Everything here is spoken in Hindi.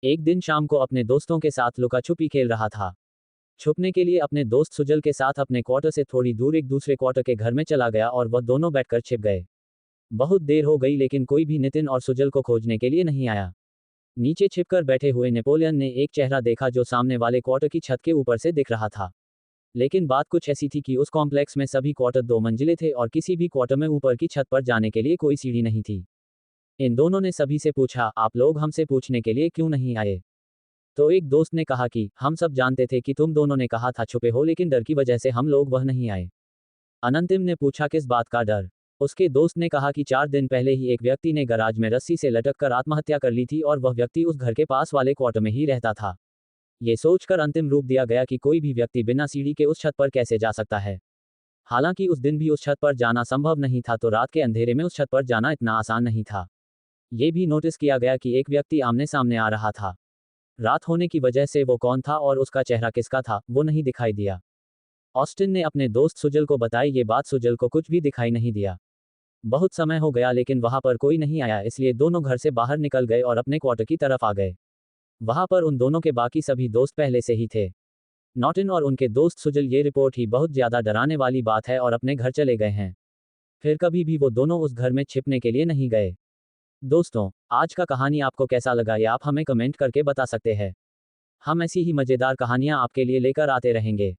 एक दिन शाम को अपने दोस्तों के साथ लुका छुपी खेल रहा था। छुपने के लिए अपने दोस्त सुजल के साथ अपने क्वार्टर से थोड़ी दूर एक दूसरे क्वार्टर के घर में चला गया और वह दोनों बैठकर छिप गए। बहुत देर हो गई लेकिन कोई भी नितिन और सुजल को खोजने के लिए नहीं आया। नीचे छिपकर बैठे हुए नेपोलियन ने एक चेहरा देखा जो सामने वाले क्वार्टर की छत के ऊपर से दिख रहा था। लेकिन बात कुछ ऐसी थी कि उस कॉम्प्लेक्स में सभी क्वार्टर 2 मंजिले थे और किसी भी क्वार्टर में ऊपर की छत पर जाने के लिए कोई सीढ़ी नहीं थी। इन दोनों ने सभी से पूछा, आप लोग हमसे पूछने के लिए क्यों नहीं आए? तो एक दोस्त ने कहा कि हम सब जानते थे कि तुम दोनों ने कहा था छुपे हो, लेकिन डर की वजह से हम लोग वह नहीं आए। अनंतिम ने पूछा, किस बात का डर? उसके दोस्त ने कहा कि 4 दिन पहले ही एक व्यक्ति ने गराज में रस्सी से लटक कर आत्महत्या कर ली थी और वह व्यक्ति उस घर के पास वाले क्वार्टर में ही रहता था। ये सोचकर अंतिम रूप दिया गया कि कोई भी व्यक्ति बिना सीढ़ी के उस छत पर कैसे जा सकता है। हालांकि उस दिन भी उस छत पर जाना संभव नहीं था, तो रात के अंधेरे में उस छत पर जाना इतना आसान नहीं था। ये भी नोटिस किया गया कि एक व्यक्ति आमने सामने आ रहा था। रात होने की वजह से वो कौन था और उसका चेहरा किसका था, वो नहीं दिखाई दिया। ऑस्टिन ने अपने दोस्त सुजल को बताई ये बात। सुजल को कुछ भी दिखाई नहीं दिया। बहुत समय हो गया लेकिन वहां पर कोई नहीं आया, इसलिए दोनों घर से बाहर निकल गए और अपने क्वार्टर की तरफ आ गए। वहां पर उन दोनों के बाकी सभी दोस्त पहले से ही थे। नॉटिन और उनके दोस्त सुजल, ये रिपोर्ट ही बहुत ज्यादा डराने वाली बात है और अपने घर चले गए हैं। फिर कभी भी वो दोनों उस घर में छिपने के लिए नहीं गए। दोस्तों, आज का कहानी आपको कैसा लगा ये आप हमें कमेंट करके बता सकते हैं। हम ऐसी ही मजेदार कहानियां आपके लिए लेकर आते रहेंगे।